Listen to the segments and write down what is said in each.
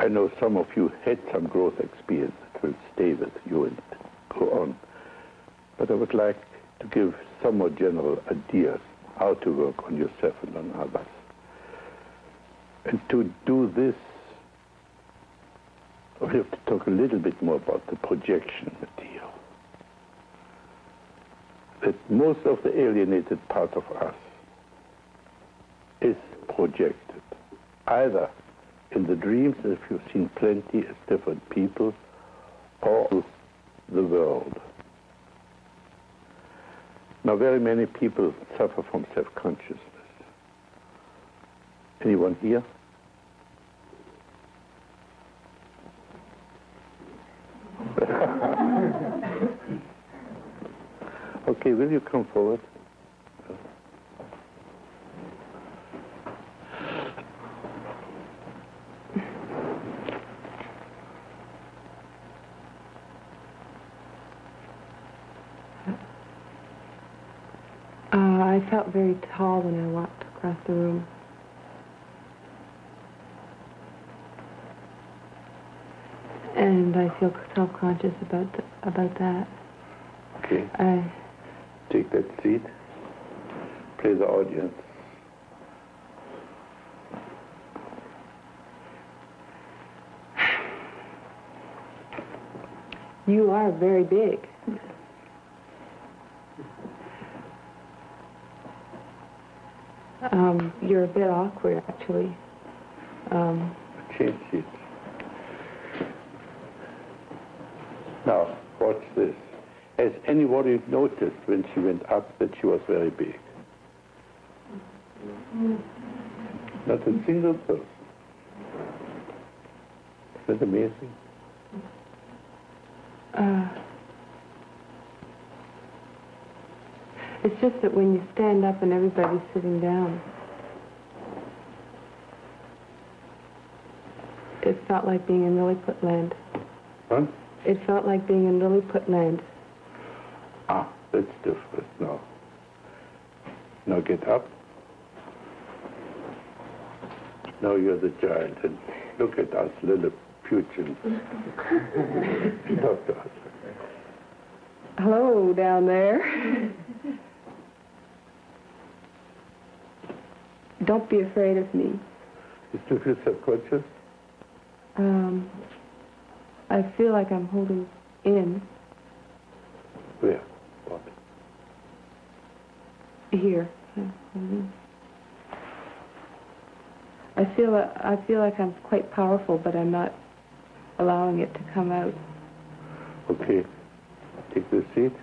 I know some of you had some growth experience that will stay with you and go on. But I would like to give some more general ideas how to work on yourself and on others. And to do this, we have to talk a little bit more about the projection material. That most of the alienated part of us is projected, either in the dreams, if you've seen plenty as different people, or the world. Now, very many people suffer from self-consciousness. Anyone here? Okay, will you come forward? I felt very tall when I walked across the room. And I feel self-conscious about that. Okay. Take that seat. Play the audience. You are very big. You're a bit awkward, actually. Change seats. Now, watch this. Has anybody noticed when she went up that she was very big? Not a single person. Isn't that amazing? It's just that when you stand up and everybody's sitting down, it felt like being in Lilliput land. Huh? It felt like being in Lilliput land. Ah, that's different now. Now get up. Now you're the giant, and look at us, Lilliputians. Talk to us. Hello, down there. Don't be afraid of me. You still feel self-conscious? I feel like I'm holding in. Where? What? Here. I feel like I'm quite powerful, but I'm not allowing it to come out. Okay. Take the seat.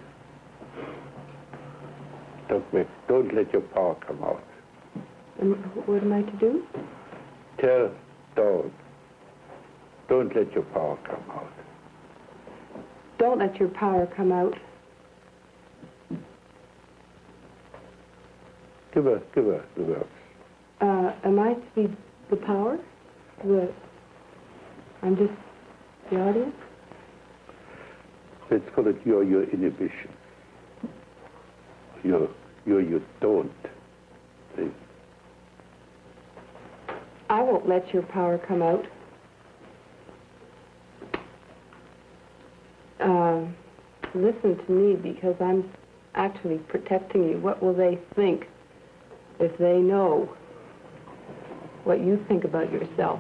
Don't let your power come out. What am I to do? Tell don't let your power come out. Don't let your power come out. Give her the words. Am I to be the power? I'm just the audience? Let's call it your inhibition. You don't. See? I won't let your power come out. Listen to me, because I'm actually protecting you. What will they think if they know what you think about yourself?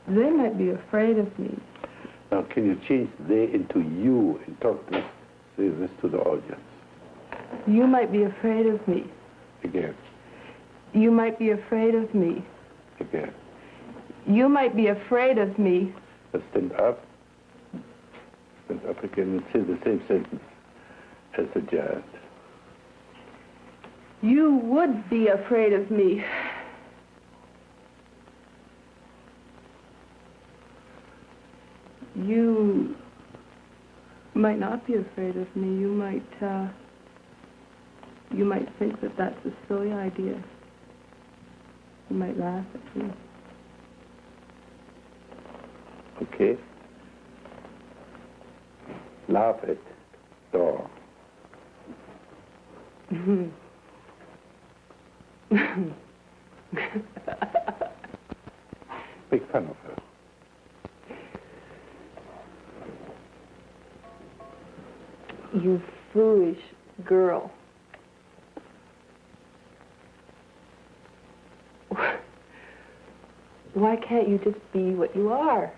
They might be afraid of me. Now, can you change they into you and say this to the audience? You might be afraid of me. Again. You might be afraid of me. Again. You might be afraid of me. Now stand up. Stand up again and say the same sentence as the giant. You would be afraid of me. You might not be afraid of me. You you might think that that's a silly idea. You might laugh at me. Okay? Laugh at Dora. Make fun of her. You foolish girl. Why can't you just be what you are?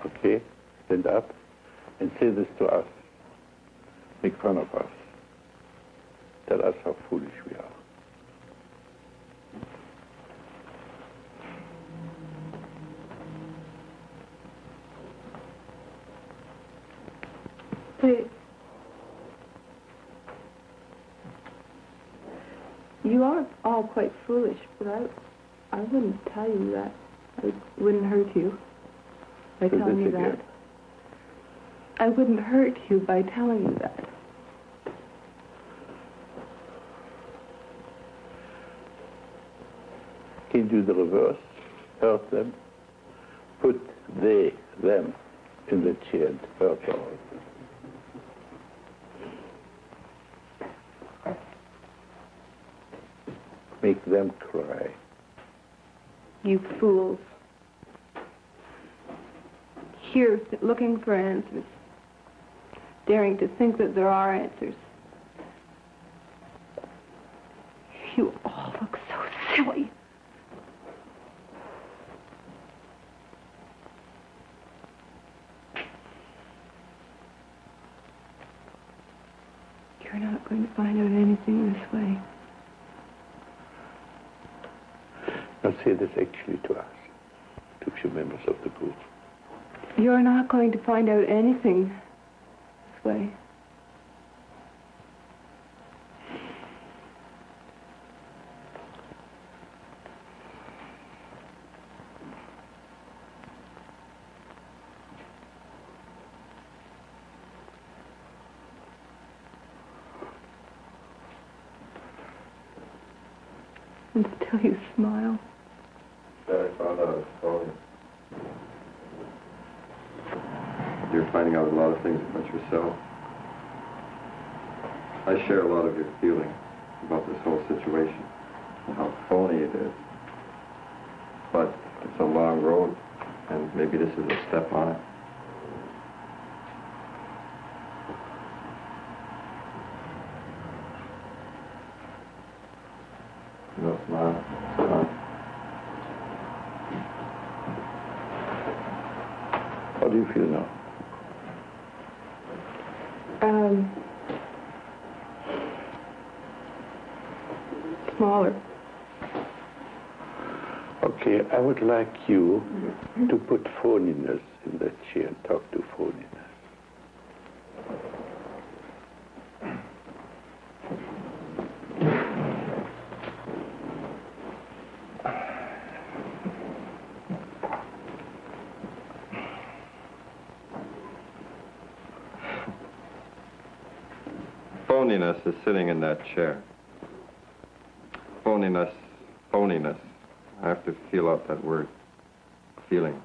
Okay, stand up and say this to us. Make fun of us. Tell us how foolish we are. But you are all quite foolish, but I wouldn't tell you that. I wouldn't hurt you by telling you that. I wouldn't hurt you by telling you that. Can you do the reverse? Hurt them? Put they, them in the chair and hurt all. Make them cry. You fools. Here, looking for answers. Daring to think that there are answers. You all look so silly. You're not going to find out anything this way. Now say this actually to us, to a few members of the group. You're not going to find out anything this way. And still you smile. I found out it's phony. You're finding out a lot of things about yourself. I share a lot of your feeling about this whole situation and how phony it is. But it's a long road, and maybe this is a step on it. No smile. Smile. How do you feel now? Smaller. Okay, I would like you to put phoniness in that chair and talk to phoniness. Phoniness is sitting in that chair. Phoniness, phoniness. I have to feel out that word. Feeling.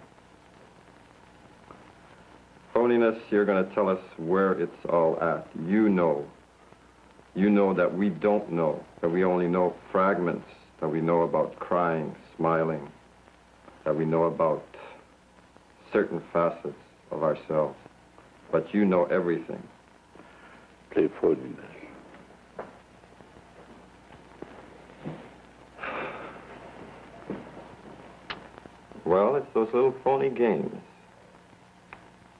Phoniness, you're going to tell us where it's all at. You know. You know that we don't know, that we only know fragments, that we know about crying, smiling, that we know about certain facets of ourselves. But you know everything. Play phoniness. Well, it's those little phony games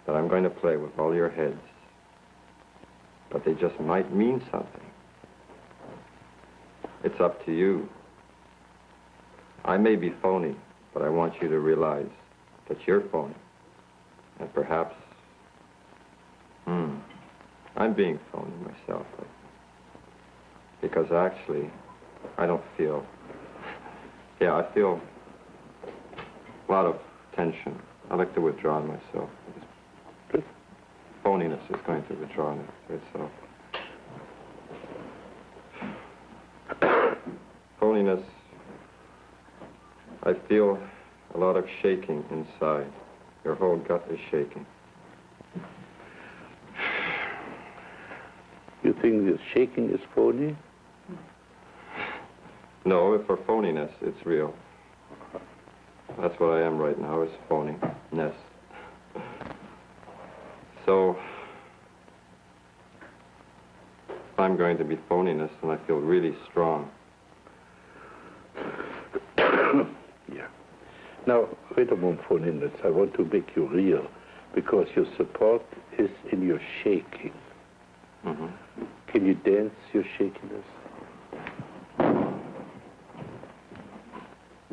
that I'm going to play with all your heads. But they just might mean something. It's up to you. I may be phony, but I want you to realize that you're phony. And perhaps, I'm being phony myself. Because actually, I don't feel, I feel a lot of tension. I like to withdraw myself. phoniness is going to withdraw to itself. Phoniness, I feel a lot of shaking inside. Your whole gut is shaking. You think this shaking is phony? No, for phoniness, it's real. That's what I am right now, is phoniness. So, if I'm going to be phoniness, then I feel really strong. Yeah. Now, wait a moment, phoniness. I want to make you real, because your support is in your shaking. Mm-hmm. Can you dance your shakiness?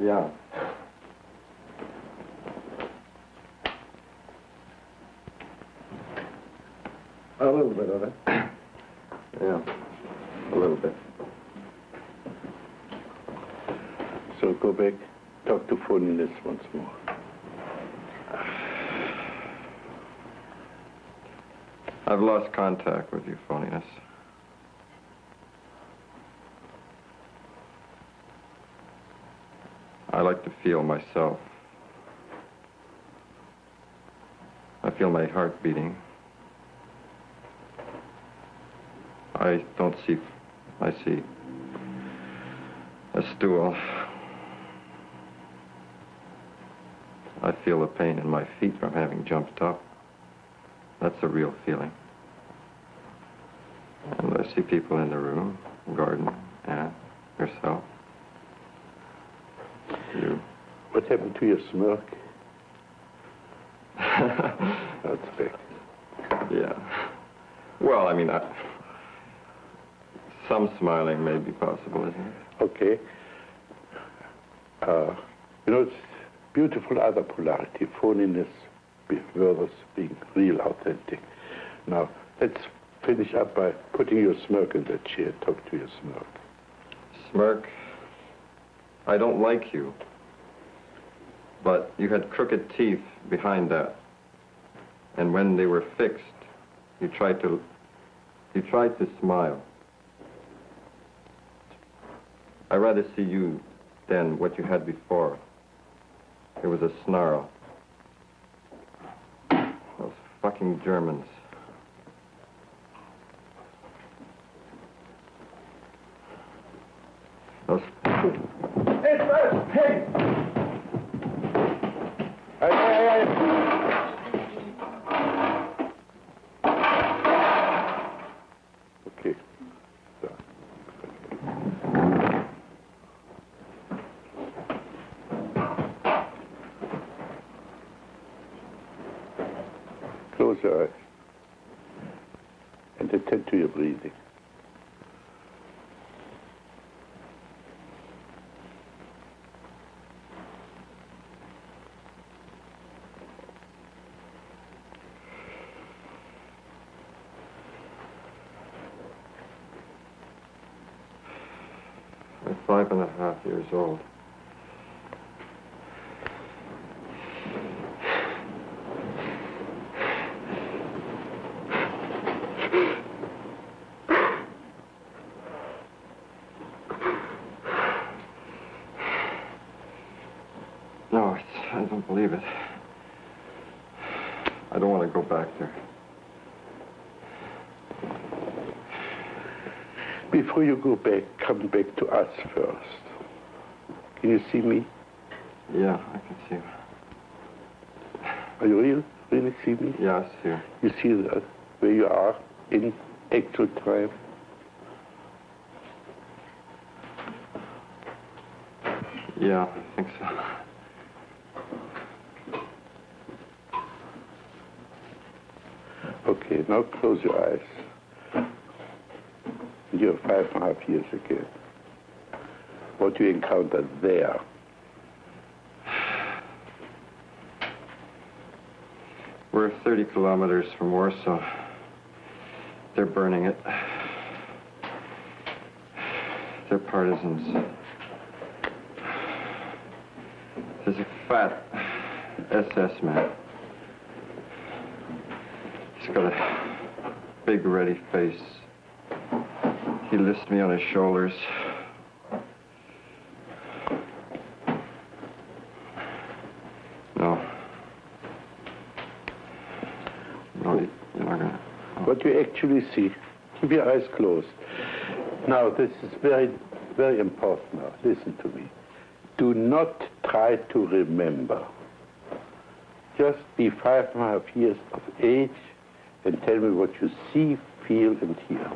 Yeah. A little bit of it. Yeah, a little bit. So go back, talk to phoniness once more. I've lost contact with you, phoniness. I like to feel myself. I feel my heart beating. I don't see, I see a stool. I feel the pain in my feet from having jumped up. That's a real feeling. And I see people in the room, Gordon, Anne, yourself. You. What happened to your smirk? That's big. Yeah. Well, I mean, some smiling may be possible, isn't it? Okay. You know, it's beautiful other polarity, phoniness versus being real, authentic. Now, let's finish up by putting your smirk in that chair. Talk to your smirk. Smirk? I don't like you. But you had crooked teeth behind that. And when they were fixed, you tried to smile. I'd rather see you than what you had before. It was a snarl. Those fucking Germans. Those... Hey, Fritz! Hey! Okay. So. Close your eyes and attend to your breathing. I'm 5.5 years old. No, I don't believe it. I don't want to go back there. Before you go back, come back to us first. Can you see me? Yeah, I can see you. Are you really see me? Yeah, I see you. You see that, where you are in actual time? Yeah, I think so. Okay, now close your eyes. You're 5.5 years again. What you encountered there. We're 30 kilometers from Warsaw. They're burning it. They're partisans. There's a fat SS man. He's got a big, ready face. He lifts me on his shoulders. No. No, you're not gonna... No. What you actually see, keep your eyes closed. Now, this is very, very important now. Listen to me. Do not try to remember. Just be 5.5 years of age and tell me what you see, feel, and hear.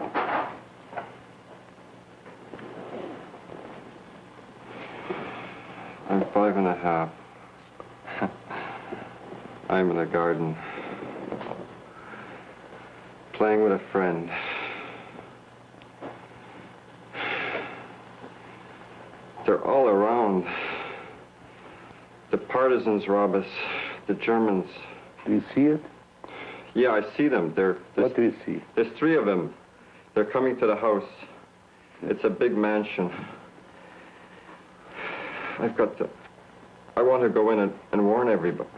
I'm 5.5. I'm in a garden, playing with a friend. They're all around. The partisans rob us, the Germans. Do you see it? Yeah, I see them. What do you see? There's 3 of them. They're coming to the house. It's a big mansion. I want to go in and warn everybody.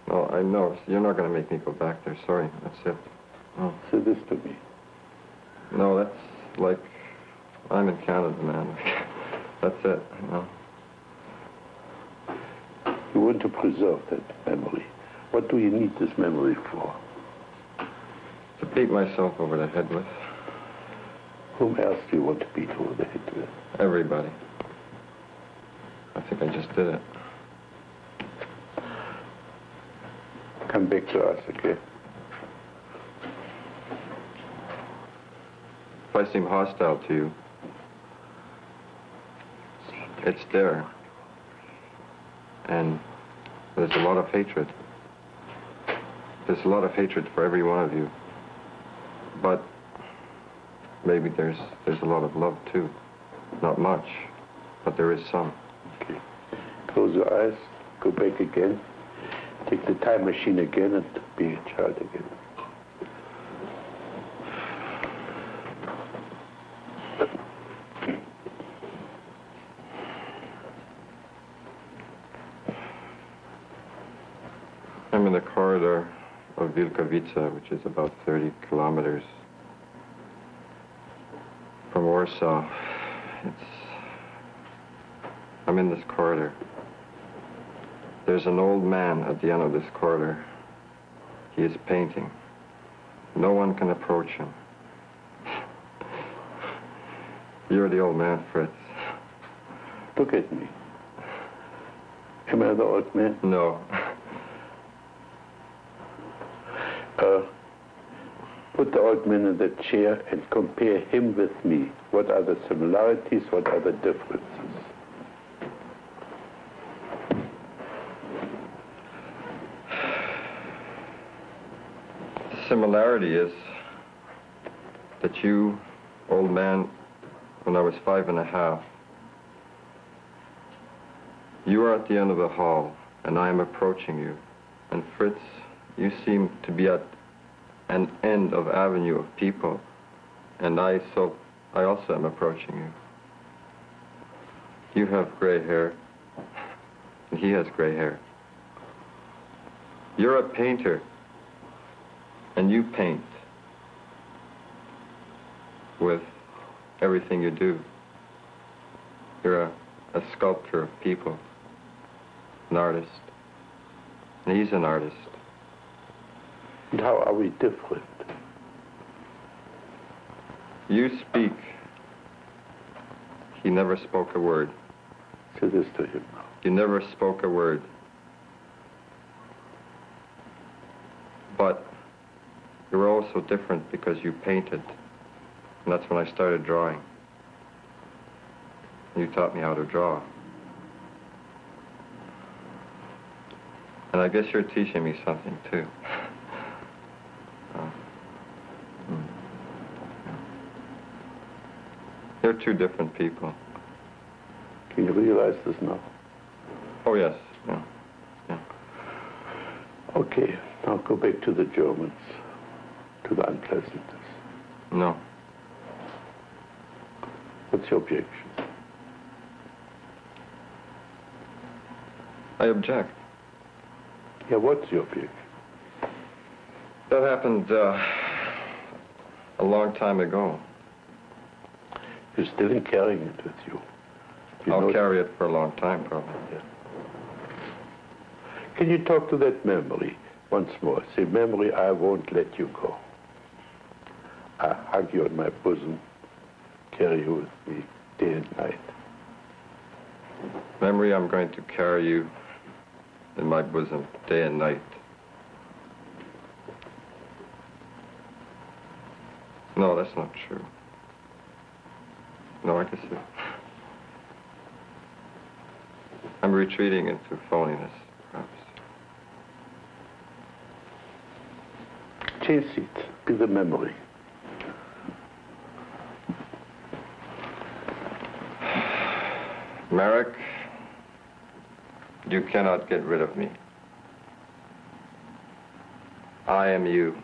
No, I know. You're not going to make me go back there. Sorry. That's it. No. Say this to me. No, that's like... I'm in Canada, man. That's it. No. You want to preserve that memory. What do you need this memory for? To beat myself over the head with. Whom else do you want to beat over the head with? Everybody. I think I just did it. Come back to us, okay? If I seem hostile to you, it's there. And there's a lot of hatred. There's a lot of hatred for every one of you. But maybe there's a lot of love, too. Not much, but there is some. Okay. Close your eyes. Go back again. Take the time machine again and be a child again. I'm in the corridor of Wilkowice, which is about 30 kilometers from Warsaw. I'm in this corridor. There's an old man at the end of this corridor. He is painting. No one can approach him. You're the old man, Fritz. Look at me. Am I the old man? No. Put the old man in the chair and compare him with me. What are the similarities? What are the differences? The similarity is that you, old man, when I was 5.5, you are at the end of the hall, and I am approaching you. And Fritz, you seem to be at an end of avenue of people, and I also am approaching you. You have gray hair, and he has gray hair. You're a painter, and you paint with everything you do. You're a sculptor of people, an artist, and he's an artist. And how are we different? You speak. He never spoke a word. Say this to him now. You never spoke a word. But you were also different because you painted. And that's when I started drawing. You taught me how to draw. And I guess you're teaching me something, too. They're 2 different people. Can you realize this now? Oh, yes. Yeah. Yeah. Okay, now go back to the Germans, to the unpleasantness. No. What's your objection? I object. Yeah, what's your objection? That happened a long time ago. You're still carrying it with you. I'll carry it for a long time, probably. Yeah. Can you talk to that memory once more? Say, memory, I won't let you go. I hug you on my bosom, carry you with me day and night. Memory, I'm going to carry you in my bosom day and night. No, that's not true. No, I guess it. I'm retreating into phoniness, perhaps. Chase it. Be the memory. Merrick, you cannot get rid of me. I am you.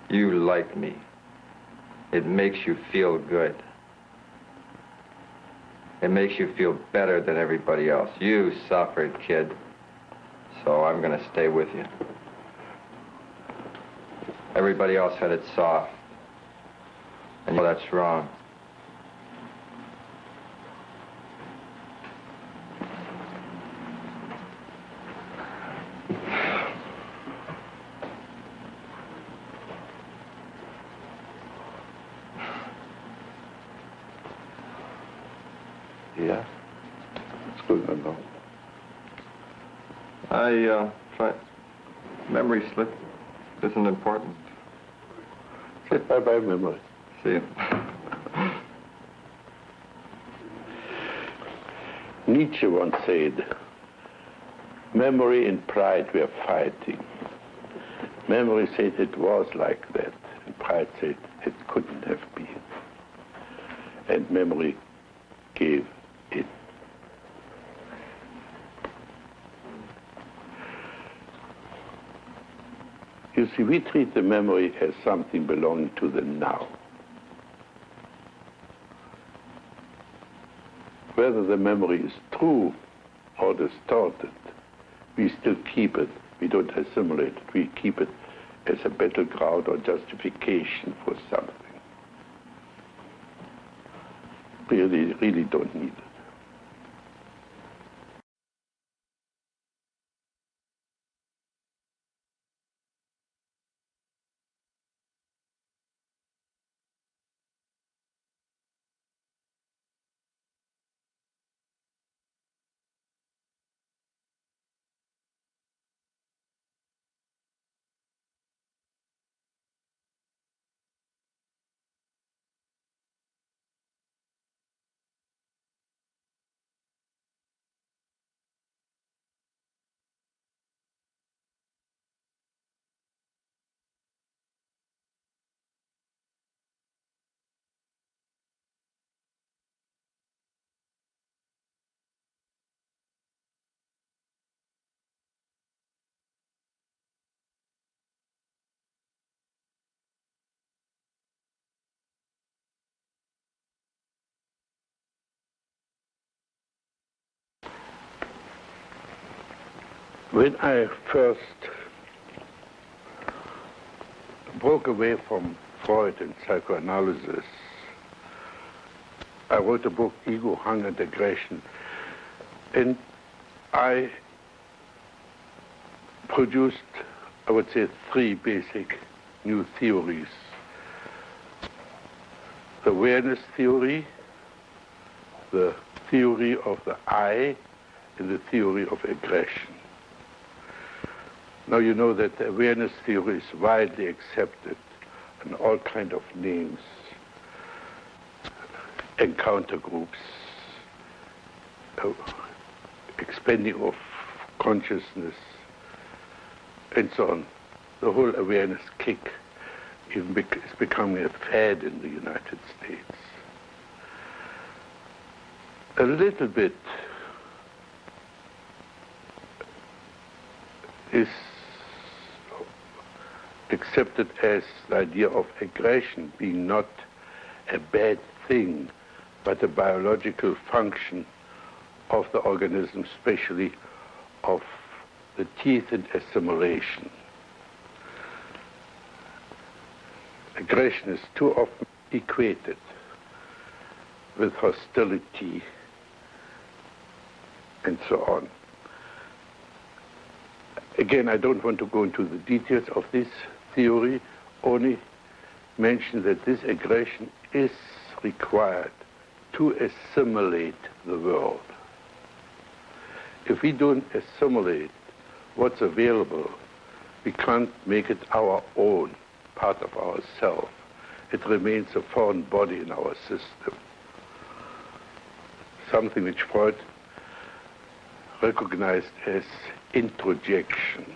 You like me. It makes you feel good. It makes you feel better than everybody else. You suffered, kid. So I'm going to stay with you. Everybody else had it soft. And you know that's wrong. Yeah? What's going on now? Memory slip isn't important. Say bye-bye, memory. See you. Nietzsche once said, memory and pride were fighting. Memory said it was like that, and pride said it couldn't have been. And memory gave in. You see, we treat the memory as something belonging to the now. Whether the memory is true or distorted, we still keep it. We don't assimilate it. We keep it as a battleground or justification for something. We really don't need it. When I first broke away from Freud and psychoanalysis, I wrote a book, Ego, Hunger, and Aggression, and I produced, I would say, 3 basic new theories. The awareness theory, the theory of the I, and the theory of aggression. Now you know that the awareness theory is widely accepted in all kinds of names, encounter groups, expanding of consciousness, and so on. The whole awareness kick even is becoming a fad in the United States. A little bit is accepted as the idea of aggression being not a bad thing, but a biological function of the organism, especially of the teeth in assimilation. Aggression is too often equated with hostility and so on. Again, I don't want to go into the details of this theory, only mention that this aggression is required to assimilate the world. If we don't assimilate what's available, we can't make it our own, part of ourself. It remains a foreign body in our system. Something which Freud recognized as introjection.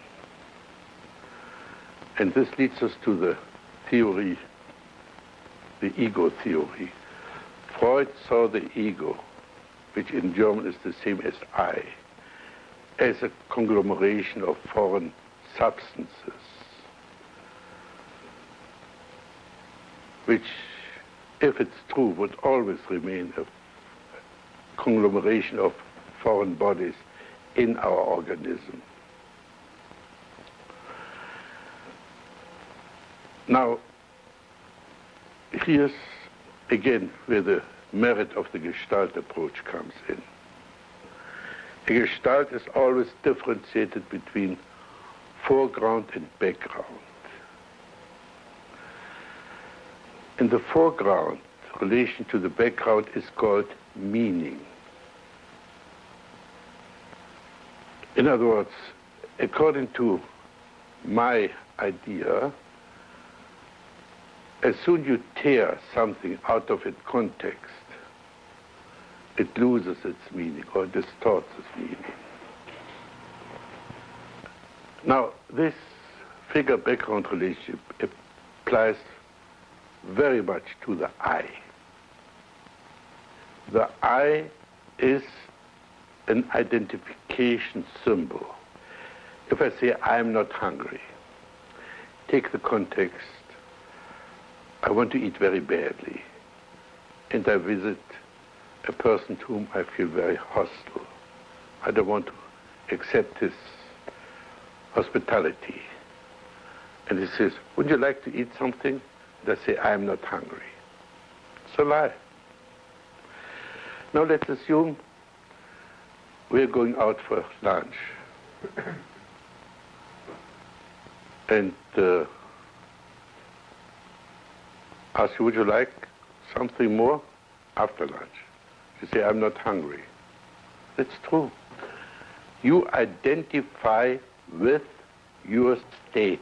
And this leads us to the theory, the ego theory. Freud saw the ego, which in German is the same as I, as a conglomeration of foreign substances, which, if it's true, would always remain a conglomeration of foreign bodies in our organism. Now, here's again where the merit of the Gestalt approach comes in. A Gestalt is always differentiated between foreground and background. In the foreground, relation to the background is called meaning. In other words, according to my idea, as soon as you tear something out of its context, it loses its meaning or distorts its meaning. Now, this figure-background relationship applies very much to the I. The I is an identification symbol. If I say, I'm not hungry, take the context, I want to eat very badly, and I visit a person to whom I feel very hostile. I don't want to accept his hospitality. And he says, would you like to eat something? And I say, I'm not hungry. It's a lie. Now let's assume we're going out for lunch. And ask you, would you like something more after lunch? You say, I'm not hungry. That's true. You identify with your state.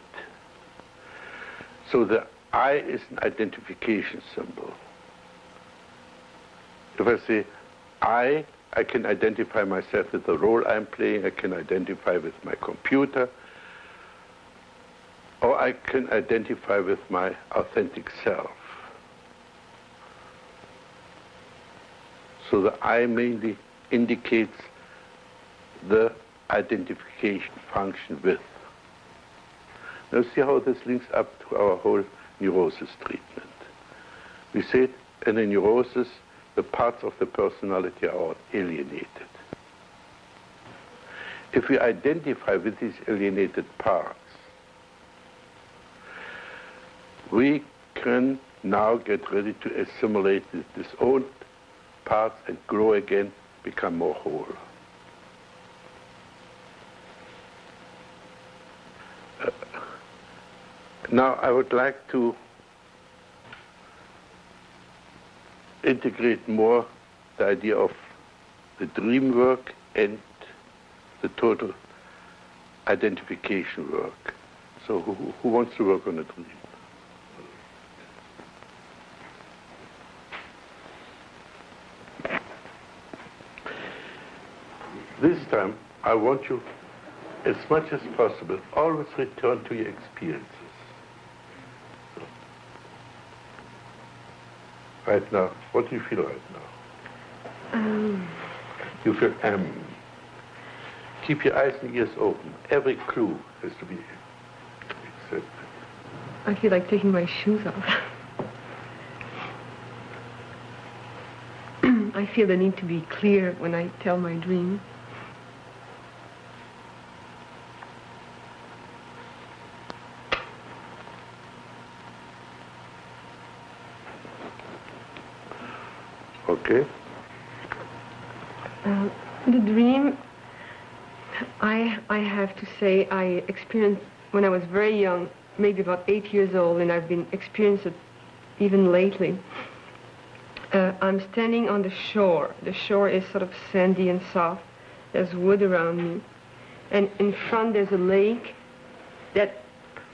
So the I is an identification symbol. If I say, I can identify myself with the role I'm playing, I can identify with my computer, or I can identify with my authentic self. So the I mainly indicates the identification function with. Now see how this links up to our whole neurosis treatment. We said in a neurosis, the parts of the personality are alienated. If we identify with these alienated parts, we can now get ready to assimilate these disowned parts and grow again, become more whole. Now I would like to integrate more the idea of the dream work and the total identification work. So who wants to work on a dream? This time, I want you, as much as possible, always return to your experiences. Right now, what do you feel right now? You feel Keep your eyes and ears open. Every clue has to be accepted. I feel like taking my shoes off. I feel the need to be clear when I tell my dream. Okay? The dream, I have to say, I experienced when I was very young, maybe about 8 years old, and I've been experiencing it even lately. I'm standing on the shore. The shore is sort of sandy and soft. There's wood around me. And in front there's a lake that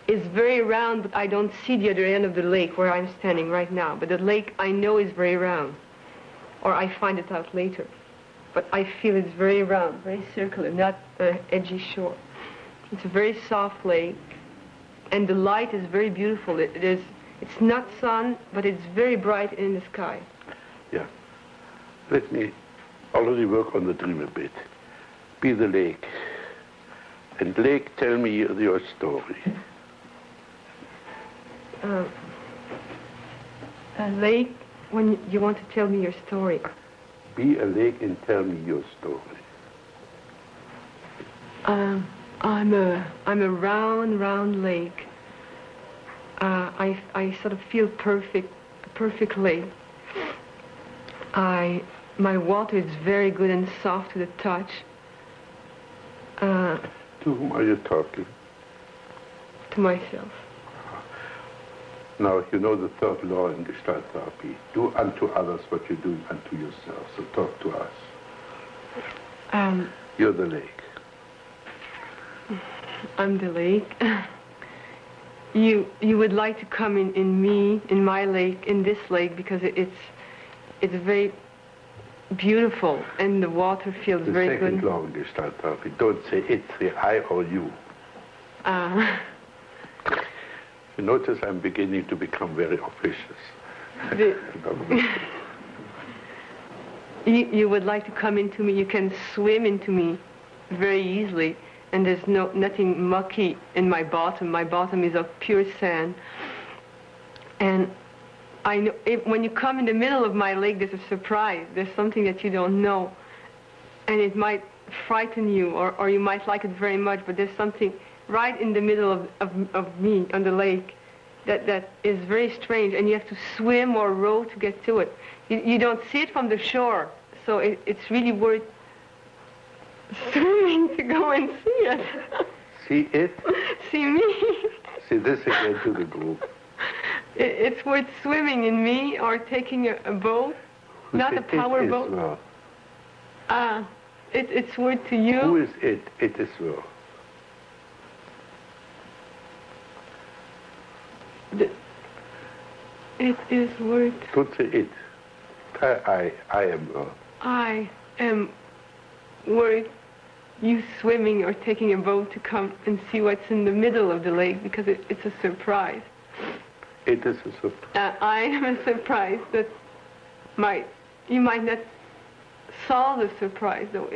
is very round, but I don't see the other end of the lake where I'm standing right now. But the lake I know is very round. Or I find it out later. But I feel it's very round, very circular, not an edgy shore. It's a very soft lake. And the light is very beautiful. It's not sun, but it's very bright in the sky. Yeah. Let me already work on the dream a bit. Be the lake. And lake, tell me your story. A lake, when you want to tell me your story. Be a lake and tell me your story. I'm a round lake. I sort of feel perfect lake. My water is very good and soft to the touch. To whom are you talking? To myself. Now, you know the third law in Gestalt therapy. Do unto others what you do unto yourself. So talk to us. You're the lake. I'm the lake. You would like to come in my lake, in this lake, because it's very beautiful and the water feels very good. The second law in Gestalt therapy. Don't say it, say I or you. You notice I'm beginning to become very officious. You would like to come into me. You can swim into me very easily, and there's nothing mucky in my bottom. My bottom is of pure sand. And I know when you come in the middle of my lake, there's a surprise. There's something that you don't know, and it might frighten you, or you might like it very much. But there's something right in the middle of me on the lake that is very strange, and you have to swim or row to get to it. You don't see it from the shore, so it's really worth swimming to go and see it. See it? See me? See this again to the group. It's worth swimming in me or taking a boat, not a power boat. Well. It's worth to you. Who is it? It is well. It is worth. Don't say it. I am well. I am worth you swimming or taking a boat to come and see what's in the middle of the lake, because it's a surprise. It is a surprise. I am a surprise that you might not solve the surprise, though.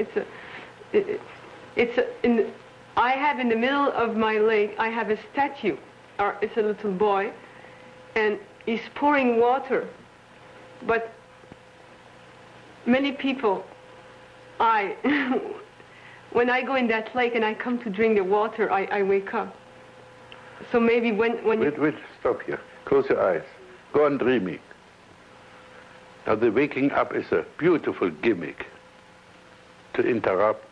I have in the middle of my lake, I have a statue, or it's a little boy, and he's pouring water. But many people, when I go in that lake and I come to drink the water, I wake up. So maybe when you... Wait, stop here. Close your eyes. Go on dreaming. Now the waking up is a beautiful gimmick to interrupt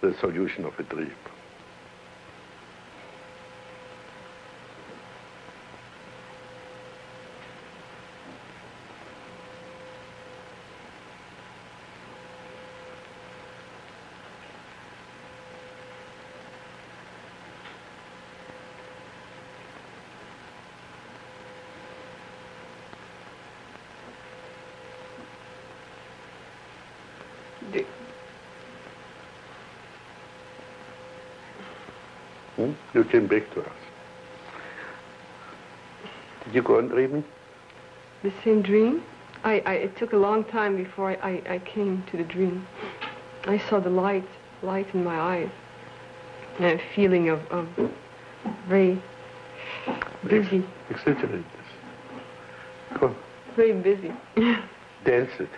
the solution of a dream. You came back to us. Did you go on dreaming? The same dream? It took a long time before I came to the dream. I saw the light in my eyes, and a feeling of very busy. Exaggerate this. Go on. Very busy. Dance it.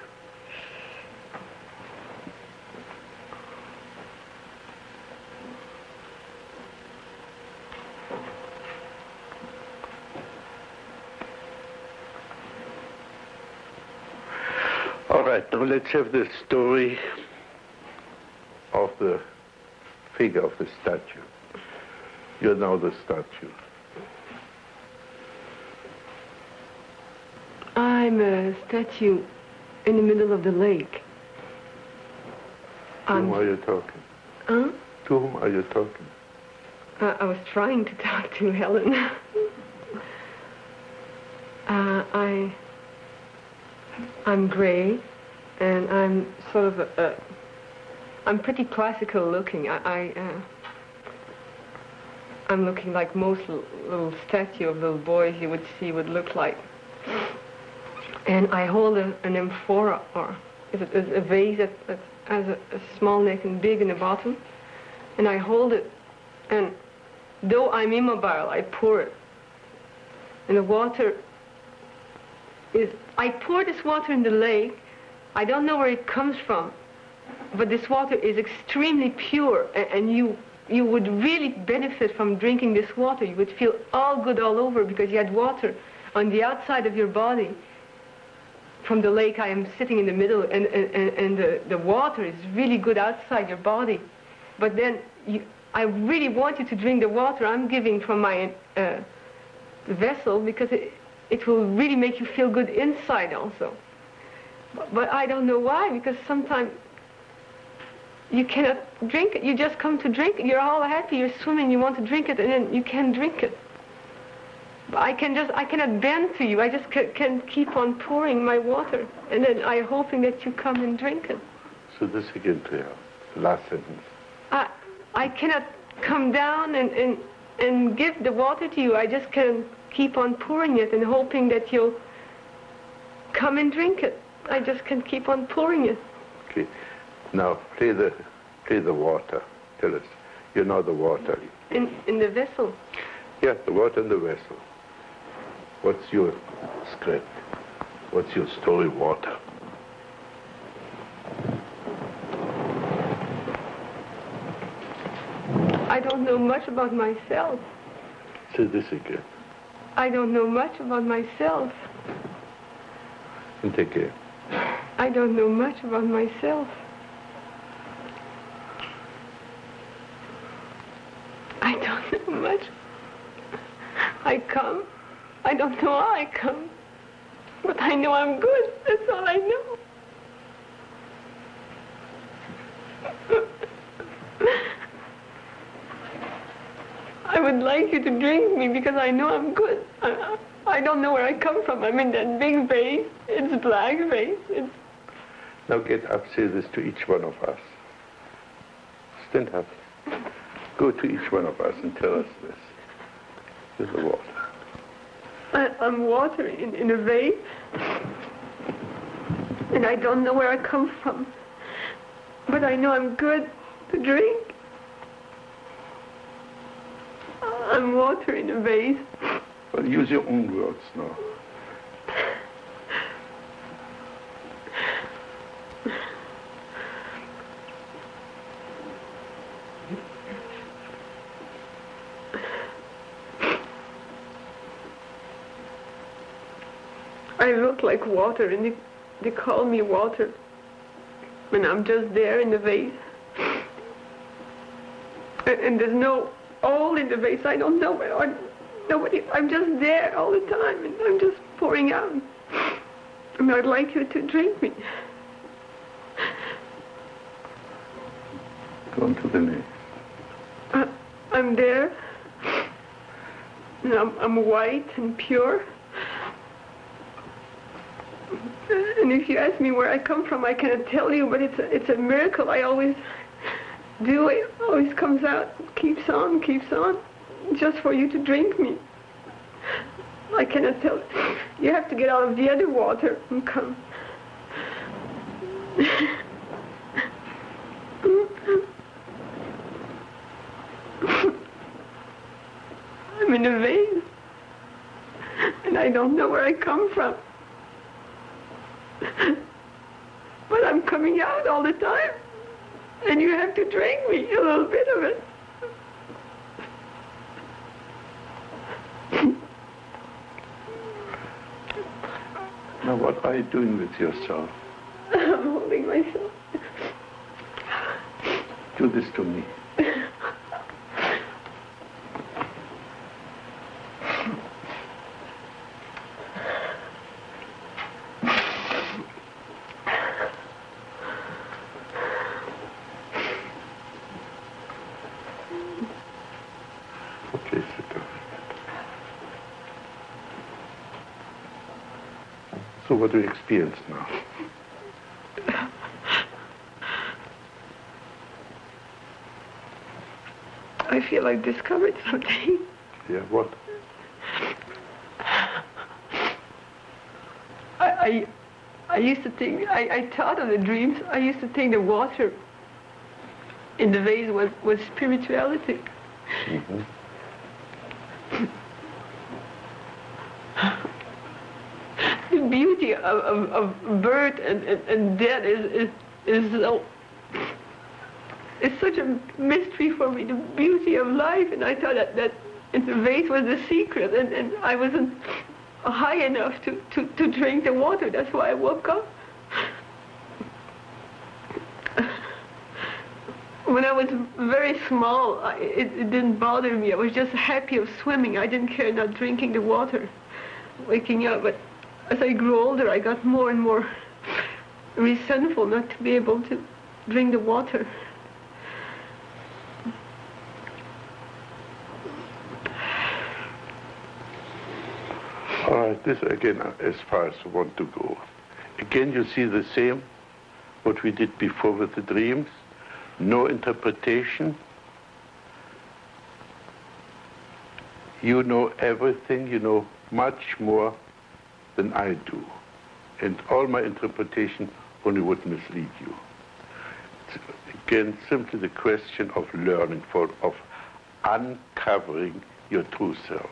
All right, now let's have the story of the figure of the statue. You're now the statue. I'm a statue in the middle of the lake. To whom are you talking? Huh? To whom are you talking? I was trying to talk to Helen. I'm gray, and I'm sort of I'm pretty classical looking. I'm looking like most little statue of little boys you would see would look like. And I hold an amphora, or is it a vase that has a small neck and big in the bottom. And I hold it, and though I'm immobile, I pour it. And the water I pour this water in the lake. I don't know where it comes from, but this water is extremely pure, and you would really benefit from drinking this water. You would feel all good all over because you had water on the outside of your body. From the lake, I am sitting in the middle, and the water is really good outside your body. But then I really want you to drink the water I'm giving from my vessel, because it will really make you feel good inside also. But I don't know why, because sometimes you cannot drink it. You just come to drink it. You're all happy, you're swimming, you want to drink it, and then you can't drink it. But I cannot bend to you. I just can keep on pouring my water, and then I'm hoping that you come and drink it. So this again, Priya, the last sentence. I cannot come down and give the water to you. I just can keep on pouring it and hoping that you'll come and drink it. I just can keep on pouring it. Okay. Now play the water. Tell us. You know the water. In the vessel. Yeah, the water in the vessel. What's your script? What's your story, water? I don't know much about myself. Say this again. I don't know much about myself. And again. I don't know much about myself. I don't know much. I come. I don't know how I come. But I know I'm good. That's all I know. I would like you to drink me because I know I'm good. I don't know where I come from. I'm in that big vase. It's black vase. Now get up, say this to each one of us. Stand up. Go to each one of us and tell us this. Here's the water. I'm water in a vase. And I don't know where I come from. But I know I'm good to drink. I'm water in a vase. Well, use your own words now. I look like water, and they call me water. And I'm just there in the vase. And there's no hole in the vase. I don't know where. Nobody. I'm just there all the time, and I'm just pouring out. And I'd like you to drink me. Go on to the next. I'm there. And I'm white and pure. And if you ask me where I come from, I cannot tell you, but it's a miracle. I always do. It always comes out, keeps on, just for you to drink me. I cannot tell. You have to get out of the other water and come. I'm in a vase, and I don't know where I come from. But I'm coming out all the time, and you have to drink me a little bit of it. Now, what are you doing with yourself? holding myself. Do this to me. Okay, sit down. So what do you experience now? I feel I've discovered something. Yeah, what? I used to think, I thought of the dreams, I used to think the water in the vase was spirituality. Mm-hmm. The beauty of birth and death is so, it's such a mystery for me, the beauty of life, and I thought that the vase was the secret, and I wasn't high enough to drink the water. That's why I woke up. When I was very small, it didn't bother me. I was just happy of swimming. I didn't care not drinking the water, waking up. But as I grew older, I got more and more resentful not to be able to drink the water. All right, this again, as far as I want to go. Again, you see the same, what we did before with the dreams. No interpretation. You know everything, you know much more than I do. And all my interpretation only would mislead you. It's, again, simply the question of learning, of uncovering your true self.